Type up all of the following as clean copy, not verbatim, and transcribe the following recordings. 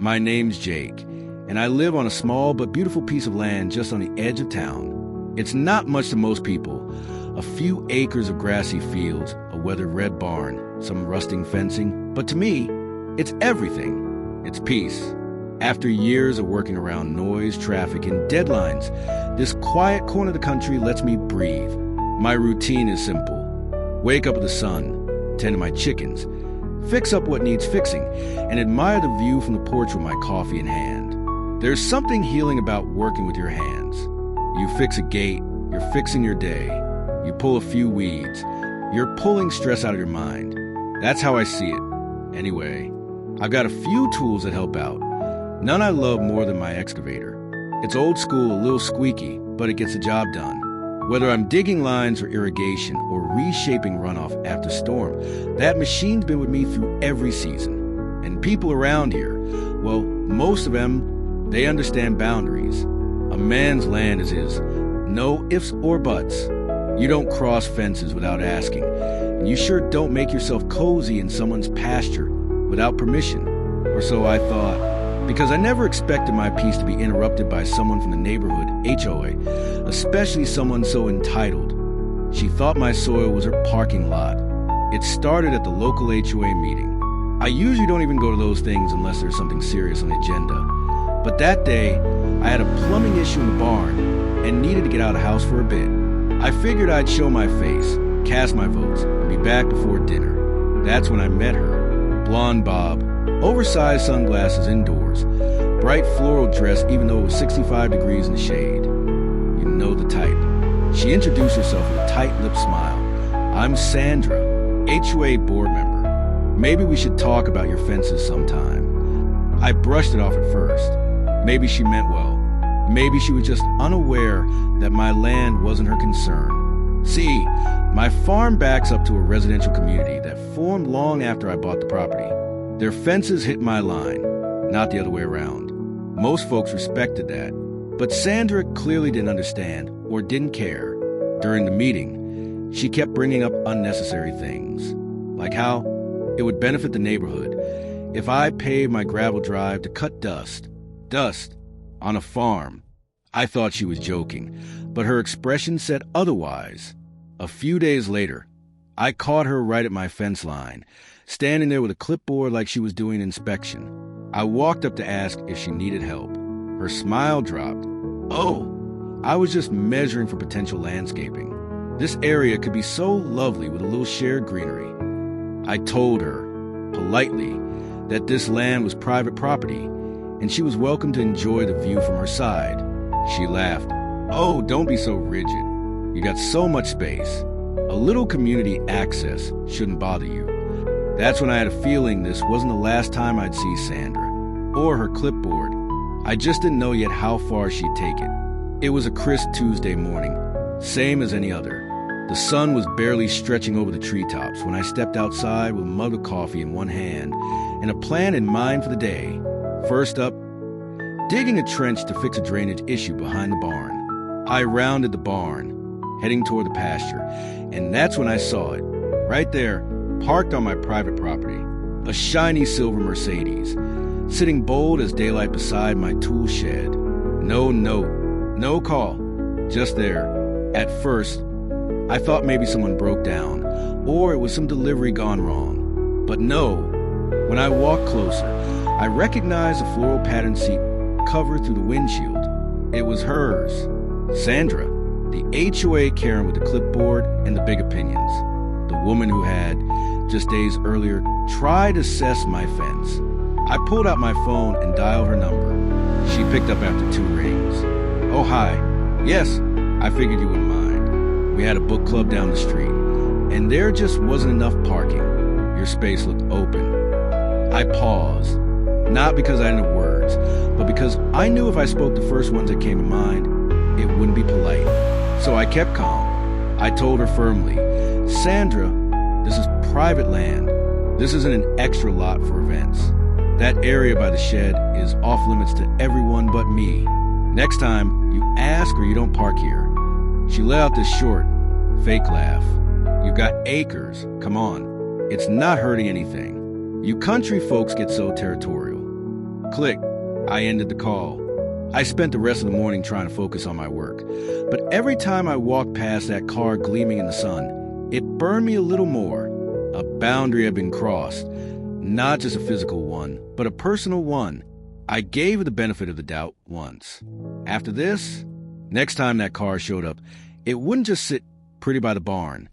My name's Jake, and I live on a small but beautiful piece of land just on the edge of town. It's not much to most people. A few acres of grassy fields, a weathered red barn, some rusting fencing. But to me, it's everything. It's peace. After years of working around noise, traffic, and deadlines, this quiet corner of the country lets me breathe. My routine is simple. Wake up with the sun, tend to my chickens, fix up what needs fixing, and admire the view from the porch with my coffee in hand. There's something healing about working with your hands. You fix a gate, you're fixing your day. You pull a few weeds, you're pulling stress out of your mind. That's how I see it. Anyway, I've got a few tools that help out. None I love more than my excavator. It's old school, a little squeaky, but it gets the job done. Whether I'm digging lines for irrigation or reshaping runoff after storm, that machine's been with me through every season. And people around here, well, most of them, they understand boundaries. A man's land is his. No ifs or buts. You don't cross fences without asking. And you sure don't make yourself cozy in someone's pasture without permission. Or so I thought. Because I never expected my peace to be interrupted by someone from the neighborhood HOA, especially someone so entitled. She thought my soil was her parking lot. It started at the local HOA meeting. I usually don't even go to those things unless there's something serious on the agenda. But that day, I had a plumbing issue in the barn and needed to get out of the house for a bit. I figured I'd show my face, cast my votes, and be back before dinner. That's when I met her. Blonde bob, oversized sunglasses indoors, bright floral dress even though it was 65 degrees in the shade. You know the type. She introduced herself with a tight-lipped smile. I'm Sandra, HOA board member. Maybe we should talk about your fences sometime. I brushed it off at first. Maybe she meant well. Maybe she was just unaware that my land wasn't her concern. See, my farm backs up to a residential community that formed long after I bought the property. Their fences hit my line, not the other way around. Most folks respected that, but Sandra clearly didn't understand or didn't care. During the meeting, she kept bringing up unnecessary things, like how it would benefit the neighborhood if I paved my gravel drive to cut dust on a farm. I thought she was joking, but her expression said otherwise. A few days later, I caught her right at my fence line, standing there with a clipboard like she was doing an inspection. I walked up to ask if she needed help. Her smile dropped. Oh, I was just measuring for potential landscaping. This area could be so lovely with a little shared greenery. I told her, politely, that this land was private property, and she was welcome to enjoy the view from her side. She laughed. Oh, don't be so rigid. You got so much space. A little community access shouldn't bother you. That's when I had a feeling this wasn't the last time I'd see Sandra, or her clipboard. I just didn't know yet how far she'd take it. It was a crisp Tuesday morning, same as any other. The sun was barely stretching over the treetops when I stepped outside with a mug of coffee in one hand and a plan in mind for the day. First up, digging a trench to fix a drainage issue behind the barn. I rounded the barn, heading toward the pasture, and that's when I saw it. Right there, parked on my private property, a shiny silver Mercedes, sitting bold as daylight beside my tool shed. No note, no call, just there. At first, I thought maybe someone broke down, or it was some delivery gone wrong. But no, when I walked closer, I recognized the floral pattern seat cover through the windshield. It was hers, Sandra, the HOA Karen with the clipboard and the big opinions. The woman who had, just days earlier, tried to assess my fence. I pulled out my phone and dialed her number. She picked up after 2 rings. Oh, hi. Yes, I figured you wouldn't mind. We had a book club down the street, and there just wasn't enough parking. Your space looked open. I paused, not because I didn't have words, but because I knew if I spoke the first ones that came to mind, it wouldn't be polite. So I kept calm. I told her firmly, Sandra, this is private land. This isn't an extra lot for events. That area by the shed is off limits to everyone but me. Next time, you ask or you don't park here. She let out this short, fake laugh. You've got acres. Come on. It's not hurting anything. You country folks get so territorial. Click. I ended the call. I spent the rest of the morning trying to focus on my work. But every time I walked past that car gleaming in the sun, it burned me a little more. A boundary had been crossed. Not just a physical one, but a personal one. I gave her the benefit of the doubt once. After this, next time that car showed up, it wouldn't just sit pretty by the barn.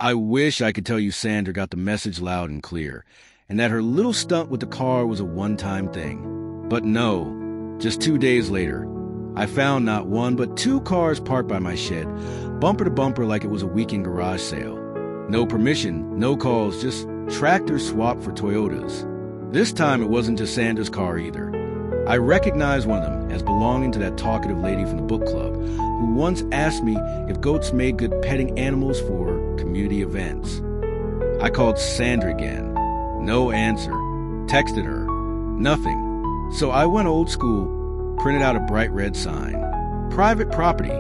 I wish I could tell you Sandra got the message loud and clear, and that her little stunt with the car was a one-time thing. But no, just 2 days later, I found not one but 2 cars parked by my shed, bumper to bumper like it was a weekend garage sale. No permission, no calls, just tractors swapped for Toyotas. This time it wasn't just Sandra's car either. I recognized one of them as belonging to that talkative lady from the book club who once asked me if goats made good petting animals for community events. I called Sandra again. No answer. Texted her. Nothing. So I went old school, printed out a bright red sign. Private property.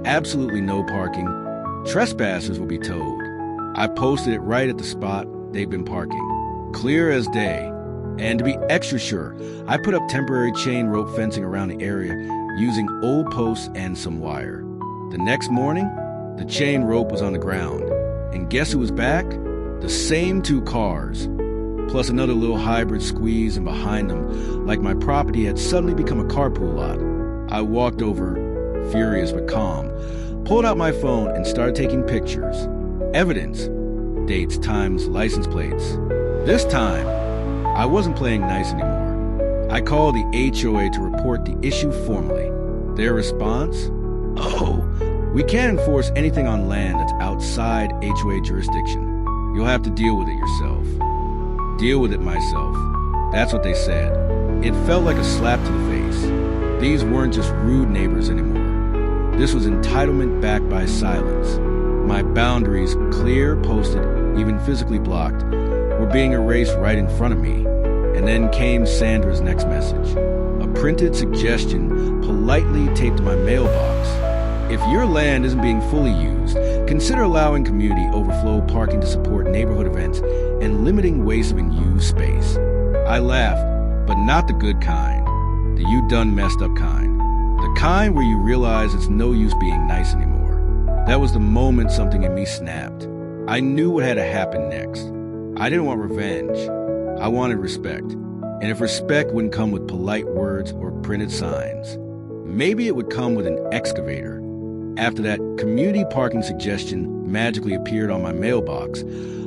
Absolutely no parking. Trespassers will be towed. I posted it right at the spot they've been parking. Clear as day. And to be extra sure, I put up temporary chain rope fencing around the area using old posts and some wire. The next morning, the chain rope was on the ground. And guess who was back? The same 2 cars, plus another little hybrid squeeze, and behind them, like my property had suddenly become a carpool lot. I walked over, furious but calm, pulled out my phone and started taking pictures. Evidence. Dates, times, license plates. This time, I wasn't playing nice anymore. I called the HOA to report the issue formally. Their response? Oh, we can't enforce anything on land that's outside HOA jurisdiction. You'll have to deal with it yourself. Deal with it myself. That's what they said. It felt like a slap to the face. These weren't just rude neighbors anymore. This was entitlement backed by silence. My boundaries, clear, posted, even physically blocked, were being erased right in front of me. And then came Sandra's next message. A printed suggestion politely taped to my mailbox. If your land isn't being fully used, consider allowing community overflow parking to support neighborhood events and limiting waste of unused space. I laughed, but not the good kind. The you done messed up kind. The kind where you realize it's no use being nice anymore. That was the moment something in me snapped. I knew what had to happen next. I didn't want revenge. I wanted respect. And if respect wouldn't come with polite words or printed signs, maybe it would come with an excavator. After that community parking suggestion magically appeared on my mailbox,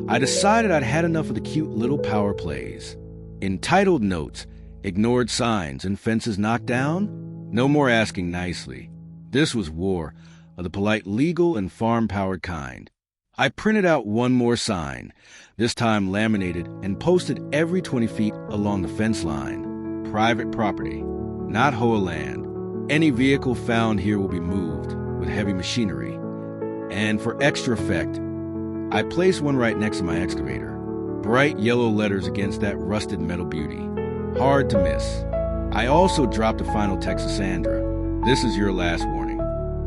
I decided I'd had enough of the cute little power plays. Entitled notes, ignored signs, and fences knocked down? No more asking nicely. This was war, of the polite legal and farm-powered kind. I printed out one more sign, this time laminated and posted every 20 feet along the fence line. Private property, not HOA land. Any vehicle found here will be moved with heavy machinery. And for extra effect, I placed one right next to my excavator. Bright yellow letters against that rusted metal beauty. Hard to miss. I also dropped a final text to Sandra. This is your last warning.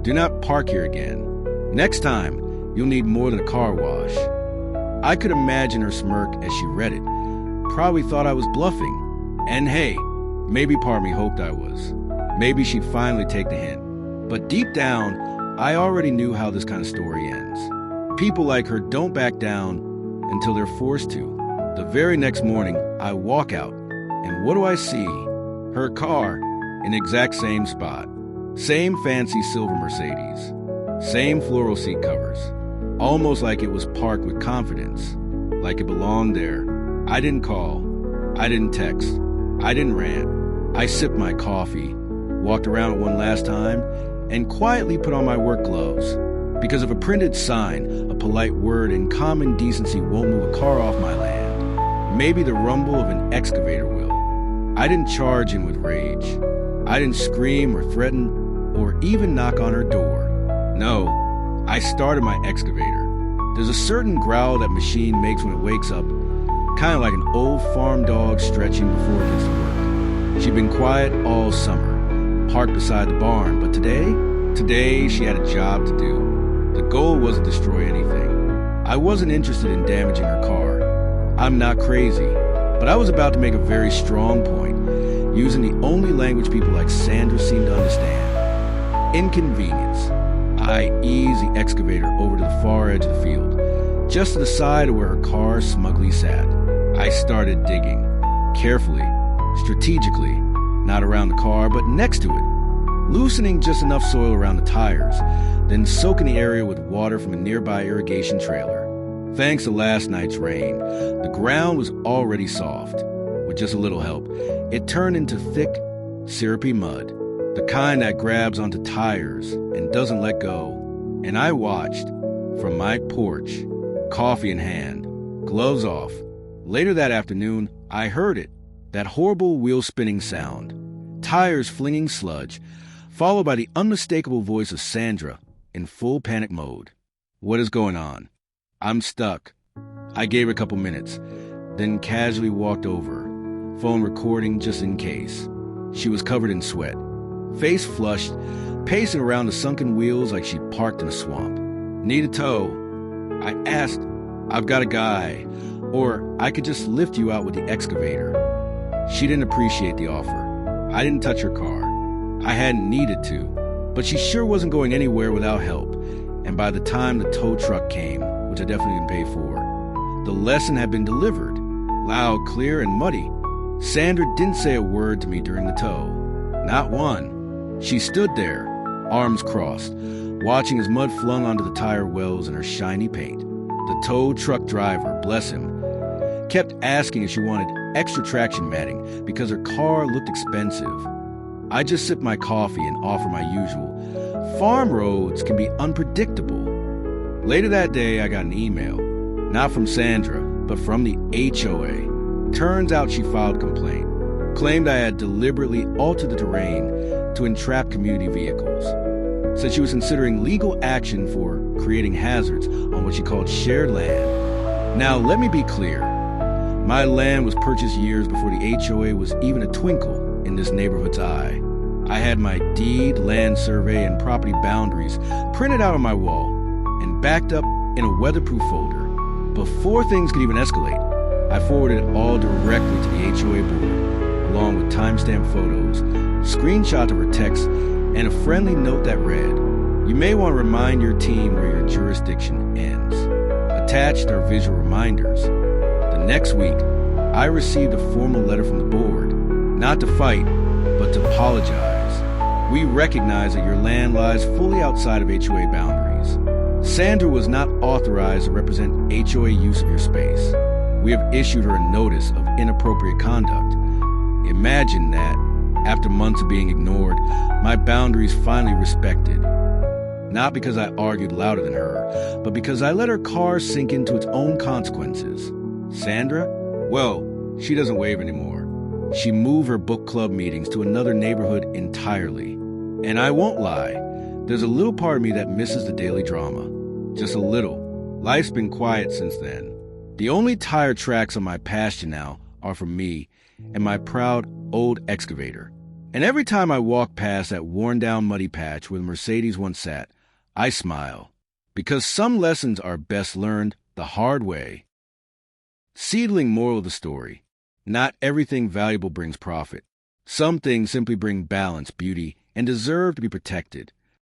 Do not park here again. Next time, you'll need more than a car wash. I could imagine her smirk as she read it. Probably thought I was bluffing. And hey, maybe part of me hoped I was. Maybe she'd finally take the hint. But deep down, I already knew how this kind of story ends. People like her don't back down until they're forced to. The very next morning, I walk out, and what do I see? Her car in the exact same spot. Same fancy silver Mercedes. Same floral seat covers. Almost like it was parked with confidence. Like it belonged there. I didn't call. I didn't text. I didn't rant. I sipped my coffee, walked around it one last time, and quietly put on my work gloves. Because if a printed sign, a polite word, and common decency won't move a car off my land, maybe the rumble of an excavator will. I didn't charge in with rage. I didn't scream or threaten or even knock on her door. No, I started my excavator. There's a certain growl that machine makes when it wakes up, kind of like an old farm dog stretching before it gets to work. She'd been quiet all summer, parked beside the barn, but today she had a job to do. The goal wasn't to destroy anything. I wasn't interested in damaging her car. I'm not crazy, but I was about to make a very strong point. using the only language people like Sandra seem to understand. Inconvenience. I ease the excavator over to the far edge of the field, just to the side of where her car smugly sat. I started digging, carefully, strategically, not around the car, but next to it, loosening just enough soil around the tires, then soaking the area with water from a nearby irrigation trailer. Thanks to last night's rain, the ground was already soft. With just a little help, it turned into thick, syrupy mud, the kind that grabs onto tires and doesn't let go. And I watched, from my porch, coffee in hand, gloves off. Later that afternoon, I heard it, that horrible wheel-spinning sound, tires flinging sludge, followed by the unmistakable voice of Sandra in full panic mode. What is going on? I'm stuck. I gave her a couple minutes, then casually walked over, phone recording just in case. She was covered in sweat, face flushed, pacing around the sunken wheels like she'd parked in a swamp. Need a tow? I asked. I've got a guy, or I could just lift you out with the excavator. She didn't appreciate the offer. I didn't touch her car. I hadn't needed to, but she sure wasn't going anywhere without help. And by the time the tow truck came, which I definitely didn't pay for, the lesson had been delivered, loud, clear, and muddy. Sandra didn't say a word to me during the tow. Not one. She stood there, arms crossed, watching as mud flung onto the tire wells in her shiny paint. The tow truck driver, bless him, kept asking if she wanted extra traction matting because her car looked expensive. I just sipped my coffee and offered my usual. Farm roads can be unpredictable. Later that day, I got an email, not from Sandra, but from the HOA. Turns out she filed a complaint, claimed I had deliberately altered the terrain to entrap community vehicles. Said she was considering legal action for creating hazards on what she called shared land. Now, let me be clear. My land was purchased years before the HOA was even a twinkle in this neighborhood's eye. I had my deed, land survey, and property boundaries printed out on my wall and backed up in a weatherproof folder. Before things could even escalate, I forwarded it all directly to the HOA board, along with timestamp photos, screenshots of her text, and a friendly note that read, "You may want to remind your team where your jurisdiction ends." Attached are visual reminders. The next week, I received a formal letter from the board, not to fight, but to apologize. We recognize that your land lies fully outside of HOA boundaries. Sandra was not authorized to represent HOA use of your space. We have issued her a notice of inappropriate conduct. Imagine that, after months of being ignored, my boundaries finally respected. Not because I argued louder than her, but because I let her car sink into its own consequences. Sandra? Well, she doesn't wave anymore. She moved her book club meetings to another neighborhood entirely. And I won't lie, there's a little part of me that misses the daily drama. Just a little. Life's been quiet since then. The only tire tracks on my pasture now are for me and my proud old excavator. And every time I walk past that worn-down muddy patch where the Mercedes once sat, I smile. Because some lessons are best learned the hard way. Seedling moral of the story. Not everything valuable brings profit. Some things simply bring balance, beauty, and deserve to be protected.